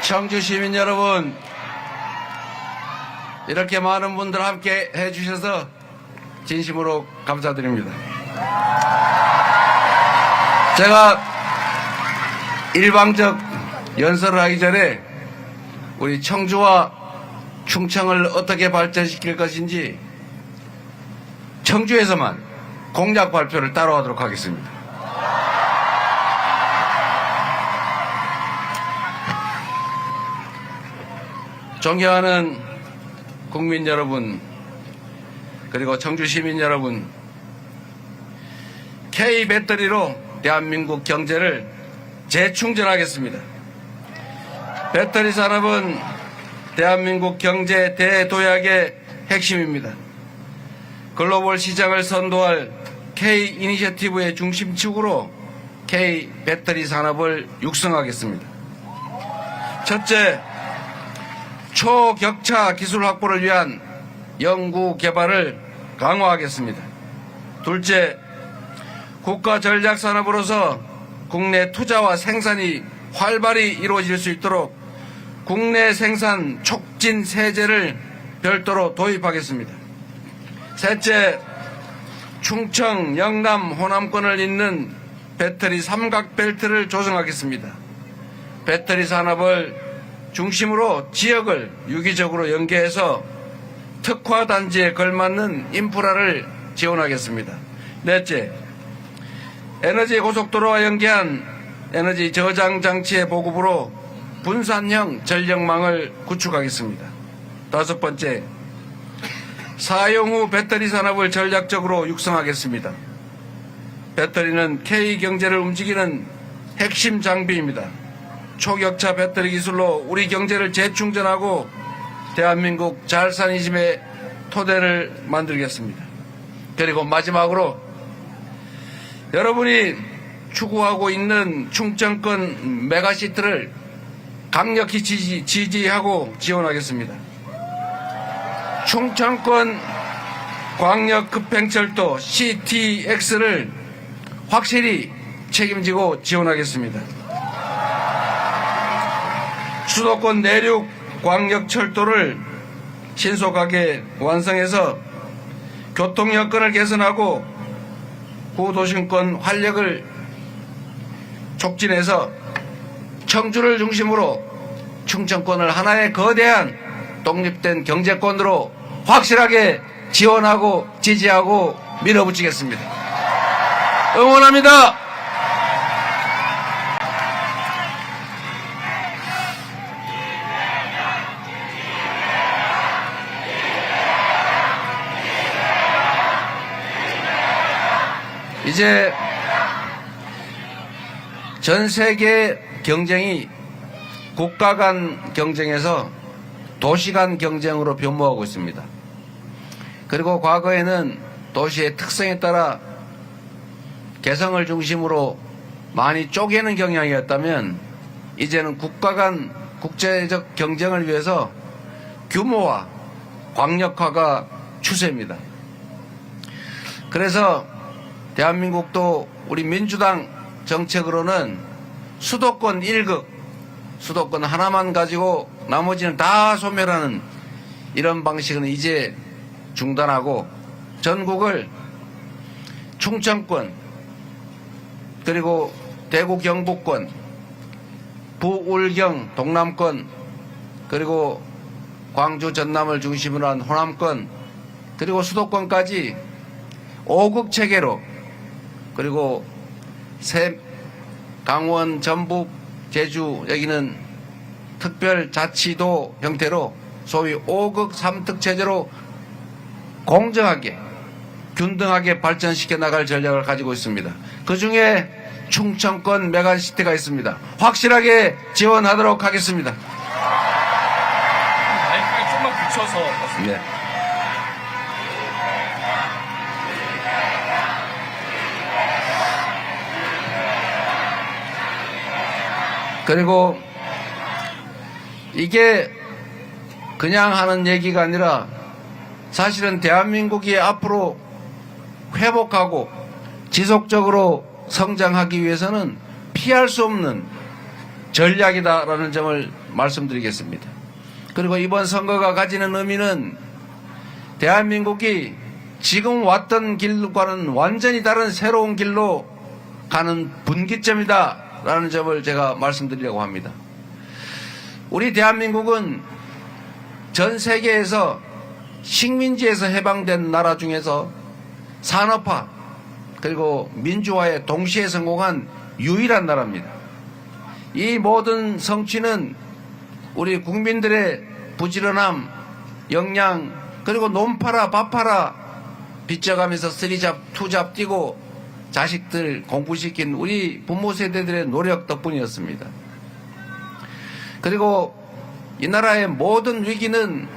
청주 시민 여러분, 이렇게 많은 분들 함께 해주셔서 진심으로 감사드립니다. 제가 일방적 연설을 하기 전에 우리 청주와 충청을 어떻게 발전시킬 것인지 청주에서만 공약 발표를 따로 하도록 하겠습니다. 존경하는 국민 여러분, 그리고 청주 시민 여러분, K배터리로 대한민국 경제를 재충전하겠습니다. 배터리 산업은 대한민국 경제 대도약의 핵심입니다. 글로벌 시장을 선도할 K-이니셔티브의 중심축으로 K배터리 산업을 육성하겠습니다. 첫째, 초격차 기술 확보를 위한 연구 개발을 강화하겠습니다. 둘째, 국가 전략 산업으로서 국내 투자와 생산이 활발히 이루어질 수 있도록 국내 생산 촉진 세제를 별도로 도입하겠습니다. 셋째, 충청, 영남, 호남권을 잇는 배터리 삼각벨트를 조성하겠습니다. 배터리 산업을 중심으로 지역을 유기적으로 연계해서 특화단지에 걸맞는 인프라를 지원하겠습니다. 넷째, 에너지 고속도로와 연계한 에너지 저장 장치의 보급으로 분산형 전력망을 구축하겠습니다. 다섯 번째, 사용 후 배터리 산업을 전략적으로 육성하겠습니다. 배터리는 K경제를 움직이는 핵심 장비입니다. 초격차 배터리 기술로 우리 경제를 재충전하고 대한민국 잘산이즘의 토대를 만들겠습니다. 그리고 마지막으로 여러분이 추구하고 있는 충청권 메가시티를 강력히 지지하고 지원하겠습니다. 충청권 광역급행철도 CTX를 확실히 책임지고 지원하겠습니다. 수도권 내륙 광역철도를 신속하게 완성해서 교통 여건을 개선하고 구도심권 활력을 촉진해서 청주를 중심으로 충청권을 하나의 거대한 독립된 경제권으로 확실하게 지원하고 지지하고 밀어붙이겠습니다. 응원합니다. 이제 전 세계 경쟁이 국가 간 경쟁에서 도시 간 경쟁으로 변모하고 있습니다. 그리고 과거에는 도시의 특성에 따라 개성을 중심으로 많이 쪼개는 경향이었다면 이제는 국가 간 국제적 경쟁을 위해서 규모화, 광역화가 추세입니다. 그래서 대한민국도 우리 민주당 정책으로는 수도권 1극, 수도권 하나만 가지고 나머지는 다 소멸하는 이런 방식은 이제 중단하고 전국을 충청권, 그리고 대구 경북권, 부울경 동남권, 그리고 광주 전남을 중심으로 한 호남권, 그리고 수도권까지 5극 체계로, 그리고 강원, 전북, 제주 여기는 특별자치도 형태로 소위 5극 3특 체제로 공정하게 균등하게 발전시켜 나갈 전략을 가지고 있습니다. 그중에 충청권 메가시티가 있습니다. 확실하게 지원하도록 하겠습니다. 마이크를 좀만 붙여서. 네. 그리고 이게 그냥 하는 얘기가 아니라 사실은 대한민국이 앞으로 회복하고 지속적으로 성장하기 위해서는 피할 수 없는 전략이다라는 점을 말씀드리겠습니다. 그리고 이번 선거가 가지는 의미는 대한민국이 지금 왔던 길과는 완전히 다른 새로운 길로 가는 분기점이다라는 점을 제가 말씀드리려고 합니다. 우리 대한민국은 전 세계에서 식민지에서 해방된 나라 중에서 산업화 그리고 민주화에 동시에 성공한 유일한 나라입니다. 이 모든 성취는 우리 국민들의 부지런함, 역량, 그리고 논 팔아 밥 팔아 빚져가면서 쓰리잡 투잡 뛰고 자식들 공부시킨 우리 부모 세대들의 노력 덕분이었습니다. 그리고 이 나라의 모든 위기는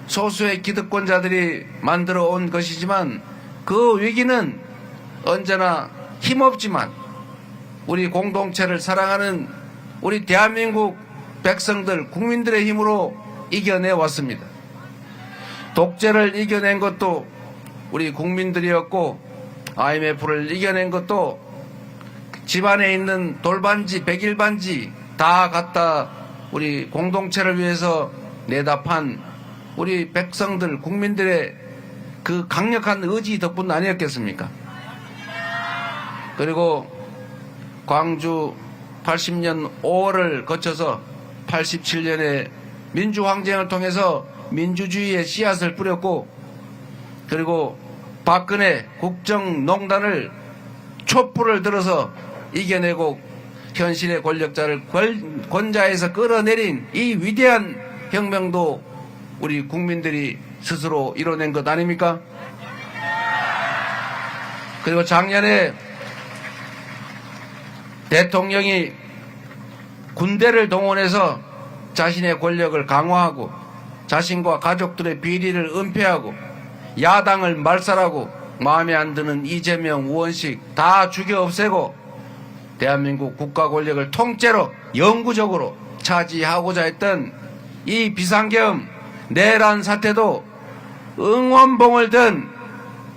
소수의 기득권자들이 만들어 온 것이지만 그 위기는 언제나 힘없지만 우리 공동체를 사랑하는 우리 대한민국 백성들, 국민들의 힘으로 이겨내 왔습니다. 독재를 이겨낸 것도 우리 국민들이었고 IMF를 이겨낸 것도 집안에 있는 돌반지, 백일반지 다 갖다 우리 공동체를 위해서 내다 판 우리 백성들, 국민들의 그 강력한 의지 덕분 아니었겠습니까? 그리고 광주 80년 5월을 거쳐서 87년에 민주항쟁을 통해서 민주주의의 씨앗을 뿌렸고 그리고 박근혜 국정농단을 촛불을 들어서 이겨내고 현실의 권력자를 권좌에서 끌어내린 이 위대한 혁명도 우리 국민들이 스스로 이뤄낸 것 아닙니까? 그리고 작년에 대통령이 군대를 동원해서 자신의 권력을 강화하고 자신과 가족들의 비리를 은폐하고 야당을 말살하고 마음에 안 드는 이재명, 우원식 다 죽여 없애고 대한민국 국가 권력을 통째로 영구적으로 차지하고자 했던 이 비상계엄 내란 사태도 응원봉을 든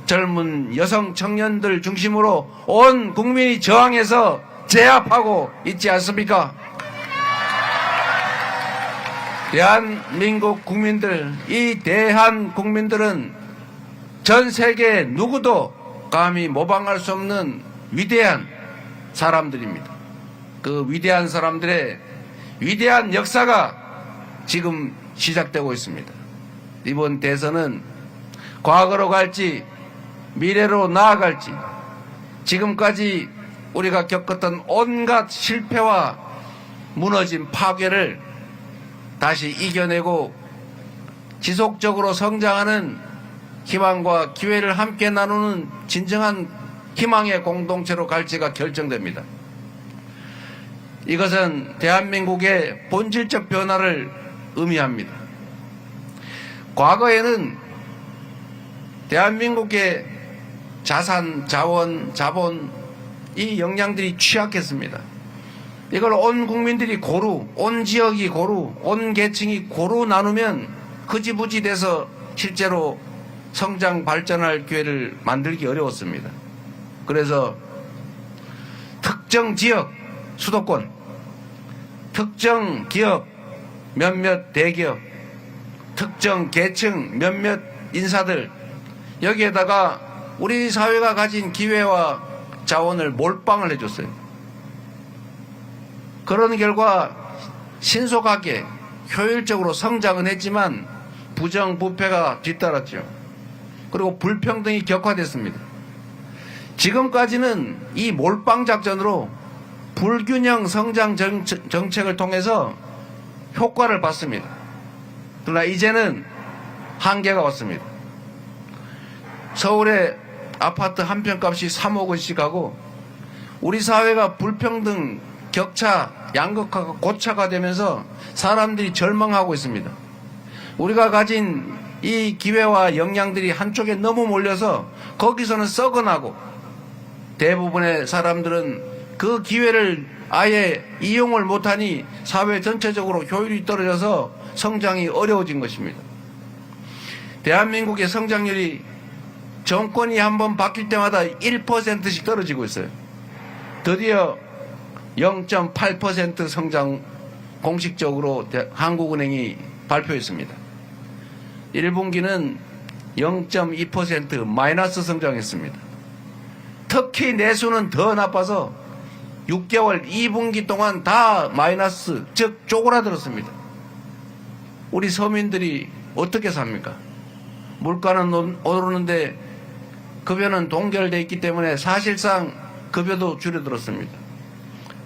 젊은 여성 청년들 중심으로 온 국민이 저항해서 제압하고 있지 않습니까? 대한민국 국민들, 이 대한 국민들은 전 세계 누구도 감히 모방할 수 없는 위대한 사람들입니다. 그 위대한 사람들의 위대한 역사가 지금 시작되고 있습니다. 이번 대선은 과거로 갈지 미래로 나아갈지 지금까지 우리가 겪었던 온갖 실패와 무너진 파괴를 다시 이겨내고 지속적으로 성장하는 희망과 기회를 함께 나누는 진정한 희망의 공동체로 갈지가 결정됩니다. 이것은 대한민국의 본질적 변화를 의미합니다. 과거에는 대한민국의 자산, 자원, 자본 이 역량들이 취약했습니다. 이걸 온 국민들이 고루, 온 지역이 고루, 온 계층이 고루 나누면 흐지부지 돼서 실제로 성장 발전할 기회를 만들기 어려웠습니다. 그래서 특정 지역, 수도권, 특정 기업, 몇몇 대기업, 특정 계층, 몇몇 인사들 여기에다가 우리 사회가 가진 기회와 자원을 몰빵을 해줬어요. 그런 결과 신속하게 효율적으로 성장은 했지만 부정부패가 뒤따랐죠. 그리고 불평등이 격화됐습니다. 지금까지는 이 몰빵 작전으로 불균형 성장 정책을 통해서 효과를 봤습니다. 그러나 이제는 한계가 왔습니다. 서울의 아파트 한 평값이 3억 원씩 하고 우리 사회가 불평등, 격차, 양극화가 고차가 되면서 사람들이 절망하고 있습니다. 우리가 가진 이 기회와 역량들이 한쪽에 너무 몰려서 거기서는 썩어나고 대부분의 사람들은 그 기회를 아예 이용을 못하니 사회 전체적으로 효율이 떨어져서 성장이 어려워진 것입니다. 대한민국의 성장률이 정권이 한번 바뀔 때마다 1%씩 떨어지고 있어요. 드디어 0.8% 성장 공식적으로 한국은행이 발표했습니다. 1분기는 0.2% 마이너스 성장했습니다. 특히 내수는 더 나빠서 6개월 2분기 동안 다 마이너스, 즉 쪼그라들었습니다. 우리 서민들이 어떻게 삽니까? 물가는 오르는데 급여는 동결되어 있기 때문에 사실상 급여도 줄어들었습니다.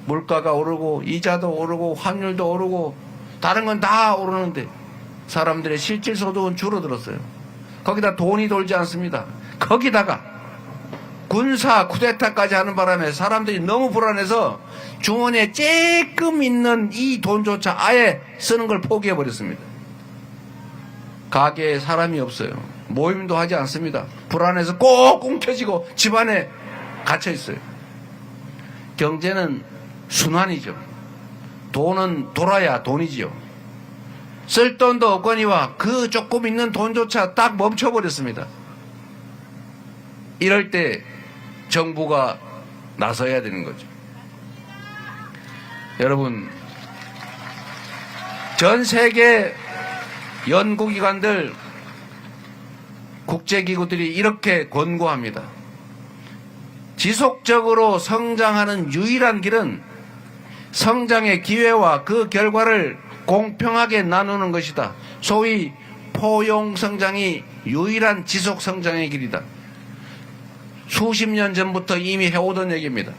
물가가 오르고 이자도 오르고 환율도 오르고 다른 건 다 오르는데 사람들의 실질 소득은 줄어들었어요. 거기다 돈이 돌지 않습니다. 거기다가 군사 쿠데타까지 하는 바람에 사람들이 너무 불안해서 주머니에 쬐끔 있는 이 돈조차 아예 쓰는 걸 포기해버렸습니다. 가게에 사람이 없어요. 모임도 하지 않습니다. 불안해서 꼭 움켜쥐고 집안에 갇혀 있어요. 경제는 순환이죠. 돈은 돌아야 돈이지요. 쓸 돈도 없거니와 그 조금 있는 돈조차 딱 멈춰버렸습니다. 이럴 때 정부가 나서야 되는 거죠. 여러분, 전 세계 연구기관들, 국제기구들이 이렇게 권고합니다. 지속적으로 성장하는 유일한 길은 성장의 기회와 그 결과를 공평하게 나누는 것이다. 소위 포용성장이 유일한 지속성장의 길이다. 수십 년 전부터 이미 해오던 얘기입니다.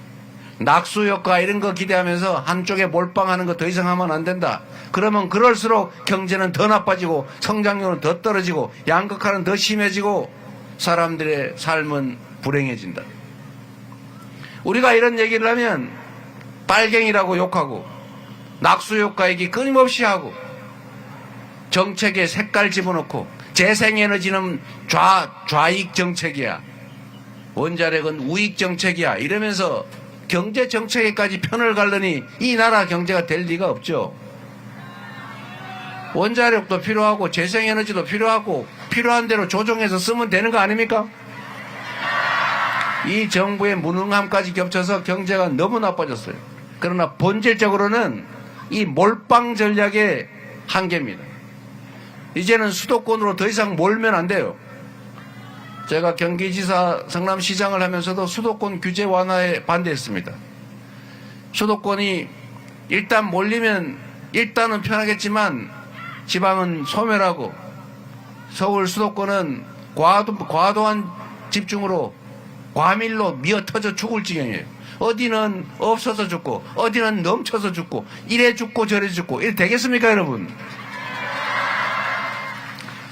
낙수효과 이런 거 기대하면서 한쪽에 몰빵하는 거 더 이상 하면 안 된다. 그러면 그럴수록 경제는 더 나빠지고 성장률은 더 떨어지고 양극화는 더 심해지고 사람들의 삶은 불행해진다. 우리가 이런 얘기를 하면 빨갱이라고 욕하고 낙수효과 얘기 끊임없이 하고 정책에 색깔 집어넣고 재생에너지는 좌익 정책이야. 원자력은 우익 정책이야. 이러면서 경제 정책에까지 편을 갈르니 이 나라 경제가 될 리가 없죠. 원자력도 필요하고 재생에너지도 필요하고 필요한 대로 조정해서 쓰면 되는 거 아닙니까? 이 정부의 무능함까지 겹쳐서 경제가 너무 나빠졌어요. 그러나 본질적으로는 이 몰빵 전략의 한계입니다. 이제는 수도권으로 더 이상 몰면 안 돼요. 제가 경기지사 성남시장을 하면서도 수도권 규제 완화에 반대했습니다. 수도권이 일단 몰리면 일단은 편하겠지만 지방은 소멸하고 서울 수도권은 과도한 집중으로 과밀로 미어터져 죽을 지경이에요. 어디는 없어서 죽고 어디는 넘쳐서 죽고 이래 죽고 저래 죽고 이래 되겠습니까 여러분?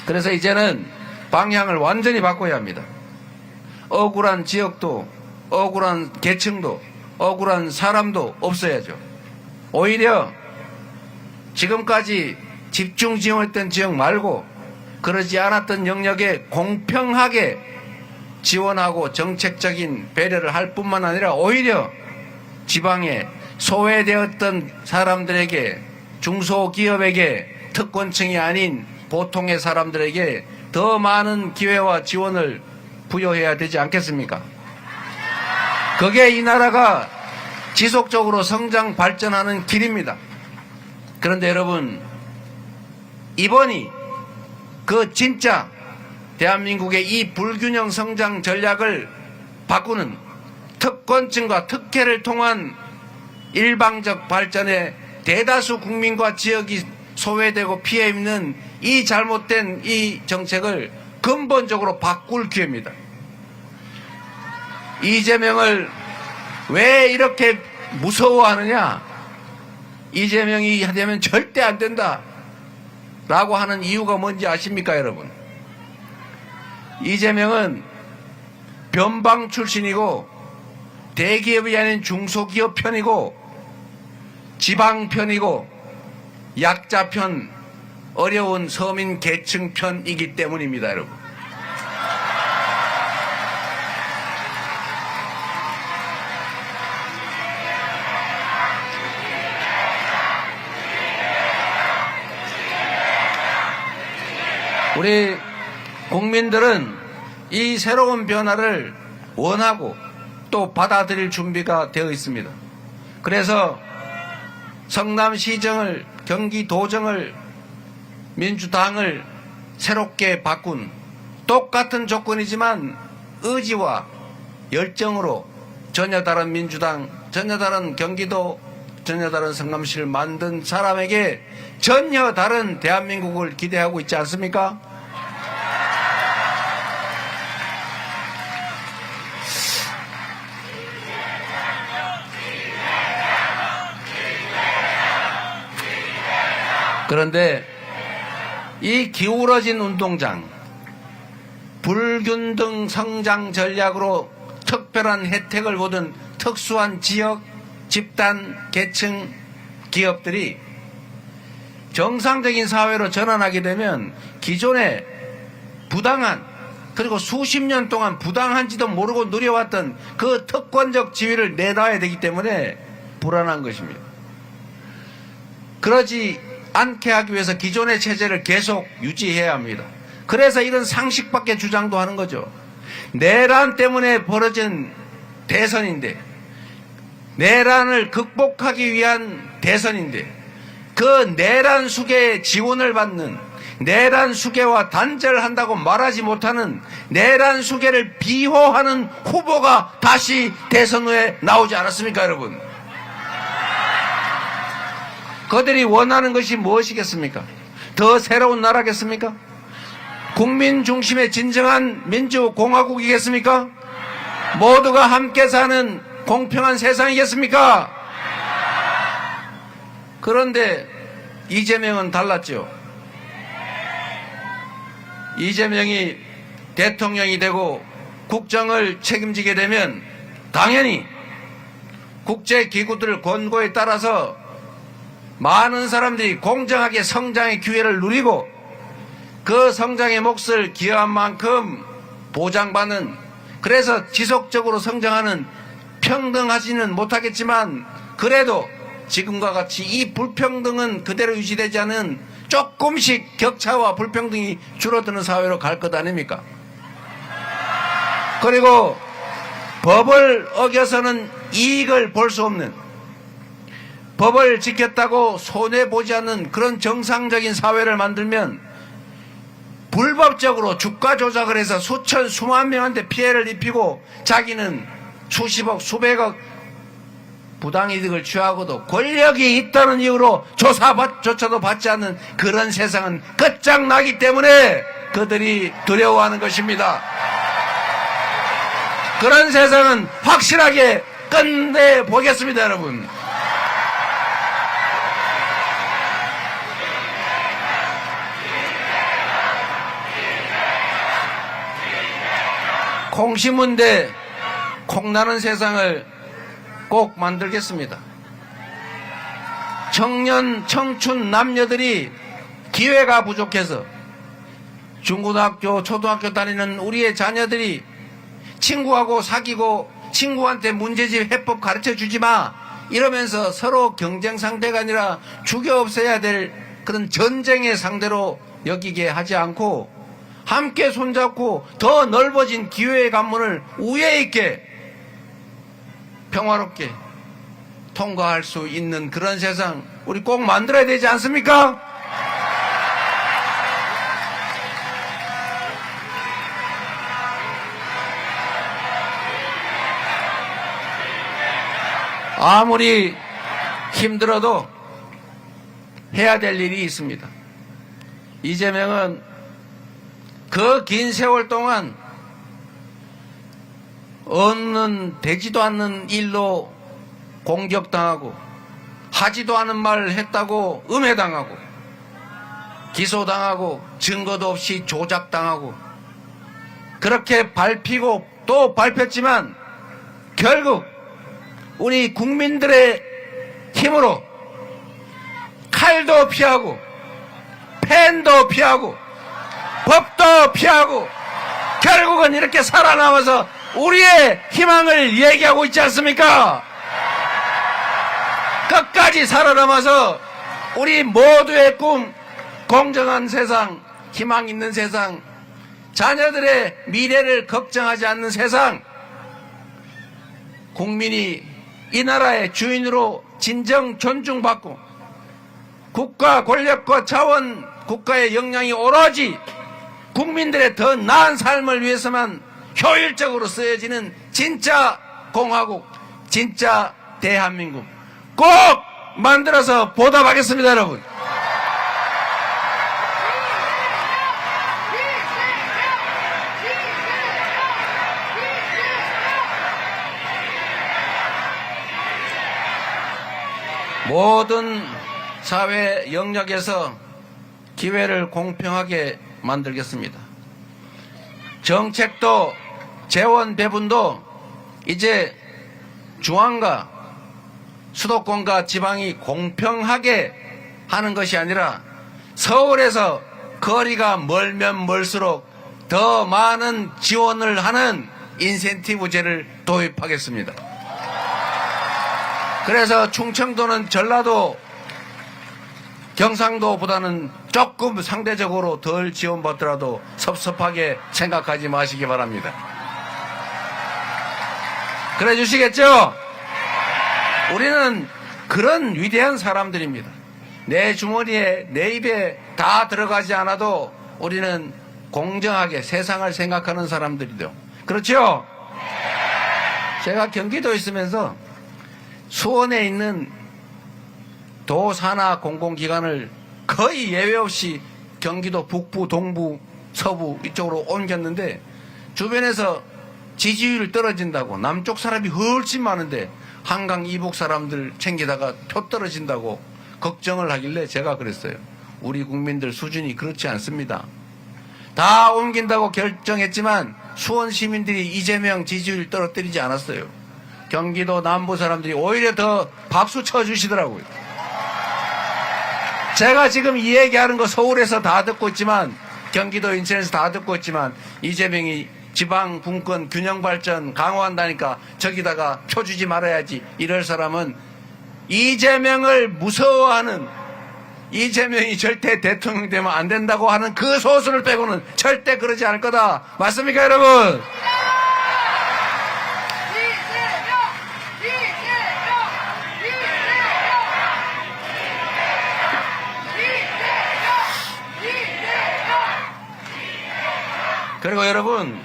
그래서 이제는 방향을 완전히 바꿔야 합니다. 억울한 지역도 억울한 계층도 억울한 사람도 없어야죠. 오히려 지금까지 집중 지원했던 지역 말고 그러지 않았던 영역에 공평하게 지원하고 정책적인 배려를 할 뿐만 아니라 오히려 지방에 소외되었던 사람들에게 중소기업에게 특권층이 아닌 보통의 사람들에게 더 많은 기회와 지원을 부여해야 되지 않겠습니까? 그게 이 나라가 지속적으로 성장 발전하는 길입니다. 그런데 여러분, 이번이 그 진짜 대한민국의 이 불균형 성장 전략을 바꾸는 특권층과 특혜를 통한 일방적 발전에 대다수 국민과 지역이 소외되고 피해 입는 이 잘못된 이 정책을 근본적으로 바꿀 기회입니다. 이재명을 왜 이렇게 무서워하느냐? 이재명이 되면 절대 안 된다 라고 하는 이유가 뭔지 아십니까 여러분? 이재명은 변방 출신이고 대기업이 아닌 중소기업 편이고 지방 편이고 약자 편, 어려운 서민 계층 편이기 때문입니다 여러분. 우리 국민들은 이 새로운 변화를 원하고 또 받아들일 준비가 되어 있습니다. 그래서 성남시정을, 경기도정을, 민주당을 새롭게 바꾼 똑같은 조건이지만 의지와 열정으로 전혀 다른 민주당, 전혀 다른 경기도, 전혀 다른 성남시를 만든 사람에게 전혀 다른 대한민국을 기대하고 있지 않습니까? 그런데 이 기울어진 운동장, 불균등 성장 전략으로 특별한 혜택을 보던 특수한 지역, 집단, 계층, 기업들이 정상적인 사회로 전환하게 되면 기존에 부당한, 그리고 수십 년 동안 부당한지도 모르고 누려왔던 그 특권적 지위를 내놔야 되기 때문에 불안한 것입니다. 그러지 않게 하기 위해서 기존의 체제를 계속 유지해야 합니다. 그래서 이런 상식밖에 주장도 하는 거죠. 내란 때문에 벌어진 대선인데, 내란을 극복하기 위한 대선인데, 그 내란 수계의 지원을 받는, 내란 수계와 단절한다고 말하지 못하는 내란 수계를 비호하는 후보가 다시 대선 후에 나오지 않았습니까, 여러분? 그들이 원하는 것이 무엇이겠습니까? 더 새로운 나라겠습니까? 국민 중심의 진정한 민주공화국이겠습니까? 모두가 함께 사는 공평한 세상이겠습니까? 그런데 이재명은 달랐죠. 이재명이 대통령이 되고 국정을 책임지게 되면 당연히 국제기구들 권고에 따라서 많은 사람들이 공정하게 성장의 기회를 누리고 그 성장의 몫을 기여한 만큼 보장받는, 그래서 지속적으로 성장하는, 평등하지는 못하겠지만 그래도 지금과 같이 이 불평등은 그대로 유지되지 않은 조금씩 격차와 불평등이 줄어드는 사회로 갈 것 아닙니까? 그리고 법을 어겨서는 이익을 볼 수 없는, 법을 지켰다고 손해보지 않는 그런 정상적인 사회를 만들면 불법적으로 주가 조작을 해서 수천 수만 명한테 피해를 입히고 자기는 수십억 수백억 부당이득을 취하고도 권력이 있다는 이유로 조사조차도 받지 않는 그런 세상은 끝장나기 때문에 그들이 두려워하는 것입니다. 그런 세상은 확실하게 끝내보겠습니다, 여러분. 콩 심은 데 콩나는 세상을 꼭 만들겠습니다. 청년, 청춘, 남녀들이 기회가 부족해서 중고등학교, 초등학교 다니는 우리의 자녀들이 친구하고 사귀고 친구한테 문제집 해법 가르쳐 주지 마 이러면서 서로 경쟁 상대가 아니라 죽여 없애야 될 그런 전쟁의 상대로 여기게 하지 않고 함께 손잡고 더 넓어진 기회의 관문을 우애 있게 평화롭게 통과할 수 있는 그런 세상 우리 꼭 만들어야 되지 않습니까? 아무리 힘들어도 해야 될 일이 있습니다. 이재명은 그 긴 세월 동안 되지도 않는 일로 공격당하고 하지도 않은 말을 했다고 음해당하고 기소당하고 증거도 없이 조작당하고 그렇게 밟히고 또 밟혔지만 결국 우리 국민들의 힘으로 칼도 피하고 펜도 피하고 법도 피하고 결국은 이렇게 살아남아서 우리의 희망을 얘기하고 있지 않습니까? 끝까지 살아남아서 우리 모두의 꿈, 공정한 세상, 희망 있는 세상, 자녀들의 미래를 걱정하지 않는 세상, 국민이 이 나라의 주인으로 진정 존중받고 국가 권력과 자원, 국가의 역량이 오로지 국민들의 더 나은 삶을 위해서만 효율적으로 쓰여지는 진짜 공화국, 진짜 대한민국 꼭 만들어서 보답하겠습니다, 여러분. 모든 사회 영역에서 기회를 공평하게 만들겠습니다. 정책도 재원 배분도 이제 중앙과 수도권과 지방이 공평하게 하는 것이 아니라 서울에서 거리가 멀면 멀수록 더 많은 지원을 하는 인센티브제를 도입하겠습니다. 그래서 충청도는 전라도, 경상도보다는 조금 상대적으로 덜 지원받더라도 섭섭하게 생각하지 마시기 바랍니다. 그래 주시겠죠? 우리는 그런 위대한 사람들입니다. 내 주머니에, 내 입에 다 들어가지 않아도 우리는 공정하게 세상을 생각하는 사람들이죠. 그렇죠? 제가 경기도에 있으면서 수원에 있는 도, 산하 공공기관을 거의 예외 없이 경기도 북부, 동부, 서부 이쪽으로 옮겼는데 주변에서 지지율 떨어진다고, 남쪽 사람이 훨씬 많은데 한강 이북 사람들 챙기다가 표 떨어진다고 걱정을 하길래 제가 그랬어요. 우리 국민들 수준이 그렇지 않습니다. 다 옮긴다고 결정했지만 수원 시민들이 이재명 지지율 떨어뜨리지 않았어요. 경기도 남부 사람들이 오히려 더 박수 쳐주시더라고요. 제가 지금 이 얘기하는 거 서울에서 다 듣고 있지만, 경기도 인천에서 다 듣고 있지만, 이재명이 지방 분권 균형 발전 강화한다니까 저기다가 표 주지 말아야지 이럴 사람은 이재명을 무서워하는, 이재명이 절대 대통령 되면 안 된다고 하는 그 소수를 빼고는 절대 그러지 않을 거다. 맞습니까, 여러분? 그리고 여러분,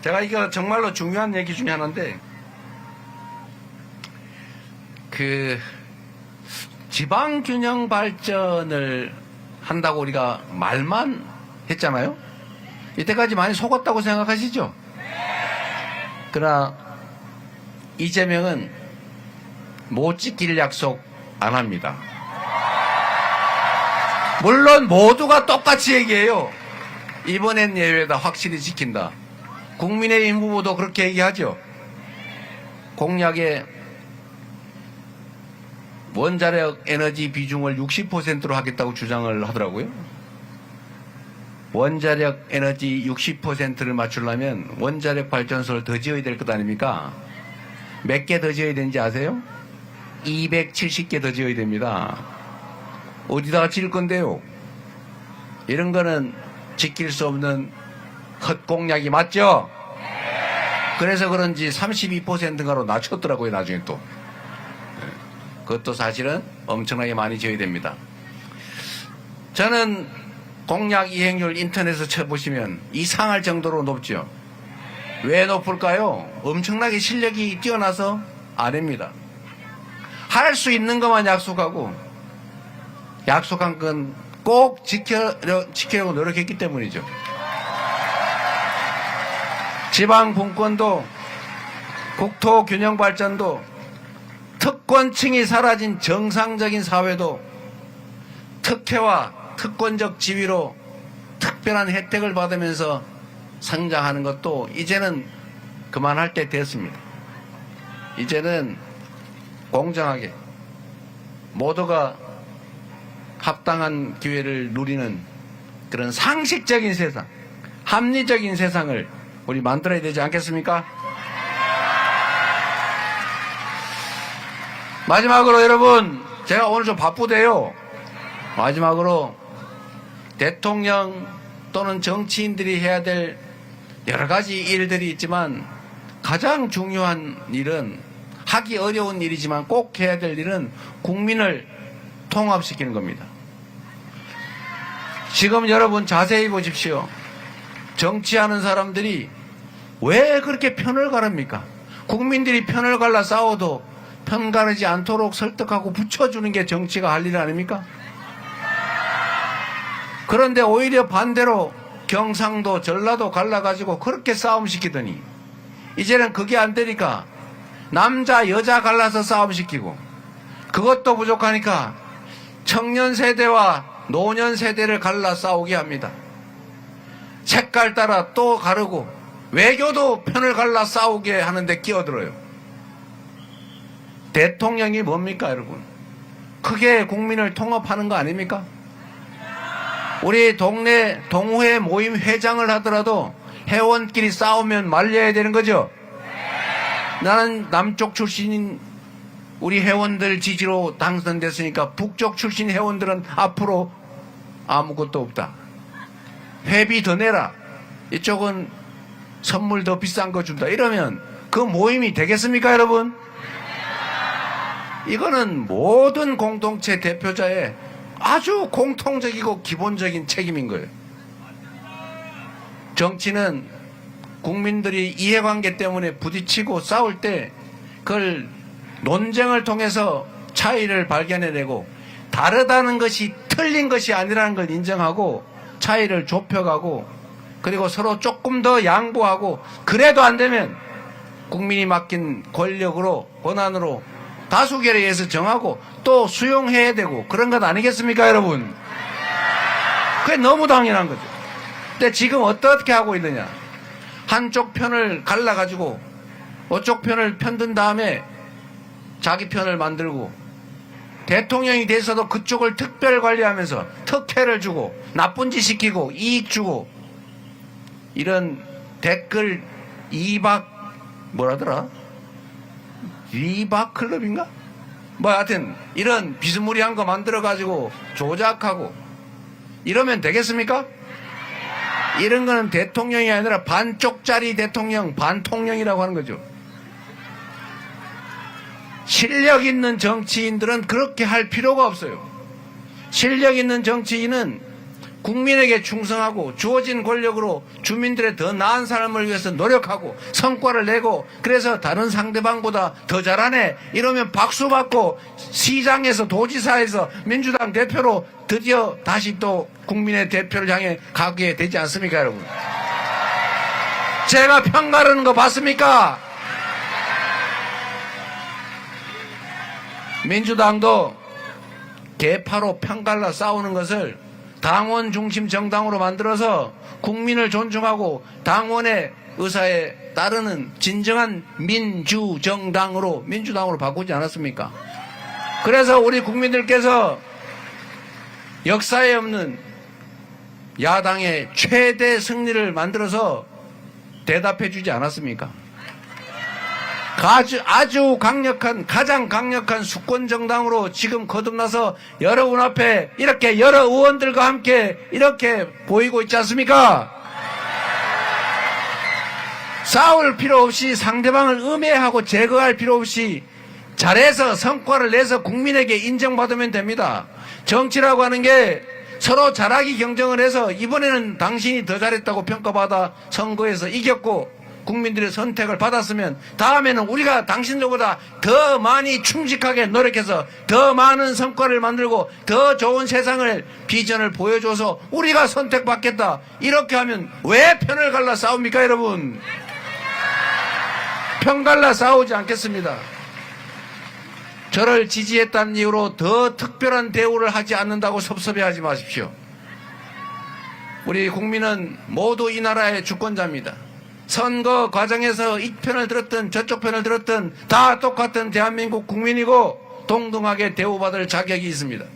제가 이거 정말로 중요한 얘기 중에 하나인데, 지방균형 발전을 한다고 우리가 말만 했잖아요. 이때까지 많이 속았다고 생각하시죠? 그러나 이재명은 못 지킬 약속 안 합니다. 물론 모두가 똑같이 얘기해요. 이번엔 예외다, 확실히 지킨다. 국민의힘 후보도 그렇게 얘기하죠. 공약에 원자력 에너지 비중을 60%로 하겠다고 주장을 하더라고요. 원자력 에너지 60%를 맞추려면 원자력 발전소를 더 지어야 될 것 아닙니까? 몇 개 더 지어야 되는지 아세요? 270개 더 지어야 됩니다. 어디다가 지을 건데요? 이런 거는 지킬 수 없는 헛공약이 맞죠? 그래서 그런지 32%인가로 낮췄더라고요, 나중에 또. 그것도 사실은 엄청나게 많이 지어야 됩니다. 저는 공약 이행률 인터넷에서 쳐보시면 이상할 정도로 높죠. 왜 높을까요? 엄청나게 실력이 뛰어나서 아닙니다. 할 수 있는 것만 약속하고 약속한 건 꼭 지키려고 노력했기 때문이죠. 지방 분권도, 국토 균형 발전도, 특권층이 사라진 정상적인 사회도 특혜와 특권적 지위로 특별한 혜택을 받으면서 성장하는 것도 이제는 그만할 때 됐습니다. 이제는 공정하게 모두가 합당한 기회를 누리는 그런 상식적인 세상, 합리적인 세상을 우리 만들어야 되지 않겠습니까? 마지막으로 여러분, 제가 오늘 좀 바쁘대요. 마지막으로 대통령 또는 정치인들이 해야 될 여러 가지 일들이 있지만 가장 중요한 일은, 하기 어려운 일이지만 꼭 해야 될 일은 국민을 통합시키는 겁니다. 지금 여러분 자세히 보십시오. 정치하는 사람들이 왜 그렇게 편을 가릅니까? 국민들이 편을 갈라 싸워도 편 가르지 않도록 설득하고 붙여주는 게 정치가 할 일 아닙니까? 그런데 오히려 반대로 경상도, 전라도 갈라가지고 그렇게 싸움시키더니 이제는 그게 안 되니까 남자, 여자 갈라서 싸움시키고, 그것도 부족하니까 청년 세대와 노년 세대를 갈라 싸우게 합니다. 색깔 따라 또 가르고 외교도 편을 갈라 싸우게 하는데 끼어들어요. 대통령이 뭡니까, 여러분? 크게 국민을 통합하는 거 아닙니까? 우리 동네 동호회 모임 회장을 하더라도 회원끼리 싸우면 말려야 되는 거죠? 나는 남쪽 출신인 우리 회원들 지지로 당선됐으니까 북쪽 출신 회원들은 앞으로 아무것도 없다. 회비 더 내라. 이쪽은 선물 더 비싼 거 준다. 이러면 그 모임이 되겠습니까, 여러분? 이거는 모든 공동체 대표자의 아주 공통적이고 기본적인 책임인 거예요. 정치는 국민들이 이해관계 때문에 부딪히고 싸울 때 그걸 논쟁을 통해서 차이를 발견해내고, 다르다는 것이 틀린 것이 아니라는 걸 인정하고 차이를 좁혀가고, 그리고 서로 조금 더 양보하고, 그래도 안 되면 국민이 맡긴 권력으로, 권한으로 다수결에 의해서 정하고 또 수용해야 되고, 그런 것 아니겠습니까, 여러분? 그게 너무 당연한 거죠. 근데 지금 어떻게 하고 있느냐? 한쪽 편을 갈라가지고 어쪽 편을 편든 다음에 자기 편을 만들고, 대통령이 돼서도 그쪽을 특별 관리하면서 특혜를 주고 나쁜 짓 시키고 이익 주고, 이런 댓글 뭐라더라? 리박 클럽인가? 뭐 하여튼 이런 비스무리한 거 만들어가지고 조작하고 이러면 되겠습니까? 이런 거는 대통령이 아니라 반쪽짜리 대통령, 반통령이라고 하는 거죠. 실력 있는 정치인들은 그렇게 할 필요가 없어요. 실력 있는 정치인은 국민에게 충성하고 주어진 권력으로 주민들의 더 나은 삶을 위해서 노력하고 성과를 내고, 그래서 다른 상대방보다 더 잘하네 이러면 박수 받고 시장에서 도지사에서 민주당 대표로 드디어 다시 또 국민의 대표를 향해 가게 되지 않습니까, 여러분? 제가 편 가르는 거 봤습니까? 민주당도 개파로 편 갈라 싸우는 것을 당원 중심 정당으로 만들어서 국민을 존중하고 당원의 의사에 따르는 진정한 민주정당으로, 민주당으로 바꾸지 않았습니까? 그래서 우리 국민들께서 역사에 없는 야당의 최대 승리를 만들어서 대답해 주지 않았습니까? 아주 강력한, 가장 강력한 수권 정당으로 지금 거듭나서 여러분 앞에 이렇게 여러 의원들과 함께 이렇게 보이고 있지 않습니까? 싸울 필요 없이, 상대방을 음해하고 제거할 필요 없이 잘해서 성과를 내서 국민에게 인정받으면 됩니다. 정치라고 하는 게 서로 잘하기 경쟁을 해서 이번에는 당신이 더 잘했다고 평가받아 선거에서 이겼고 국민들의 선택을 받았으면 다음에는 우리가 당신들보다 더 많이 충직하게 노력해서 더 많은 성과를 만들고 더 좋은 세상을, 비전을 보여줘서 우리가 선택받겠다. 이렇게 하면 왜 편을 갈라 싸웁니까, 여러분? 편 갈라 싸우지 않겠습니다. 저를 지지했다는 이유로 더 특별한 대우를 하지 않는다고 섭섭해하지 마십시오. 우리 국민은 모두 이 나라의 주권자입니다. 선거 과정에서 이 편을 들었든 저쪽 편을 들었든 다 똑같은 대한민국 국민이고 동등하게 대우받을 자격이 있습니다.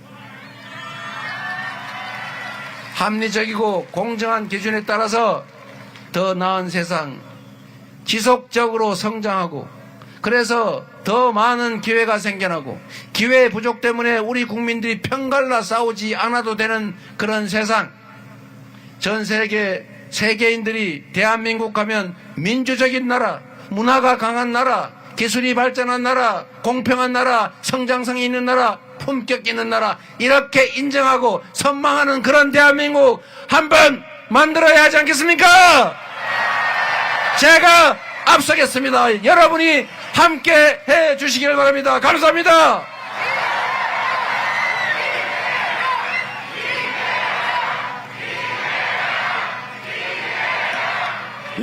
합리적이고 공정한 기준에 따라서 더 나은 세상, 지속적으로 성장하고, 그래서 더 많은 기회가 생겨나고, 기회 부족 때문에 우리 국민들이 편갈라 싸우지 않아도 되는 그런 세상, 전 세계인들이 대한민국 하면 민주적인 나라, 문화가 강한 나라, 기술이 발전한 나라, 공평한 나라, 성장성이 있는 나라, 품격 있는 나라, 이렇게 인정하고 선망하는 그런 대한민국 한번 만들어야 하지 않겠습니까? 제가 앞서겠습니다. 여러분이 함께 해 주시길 바랍니다. 감사합니다.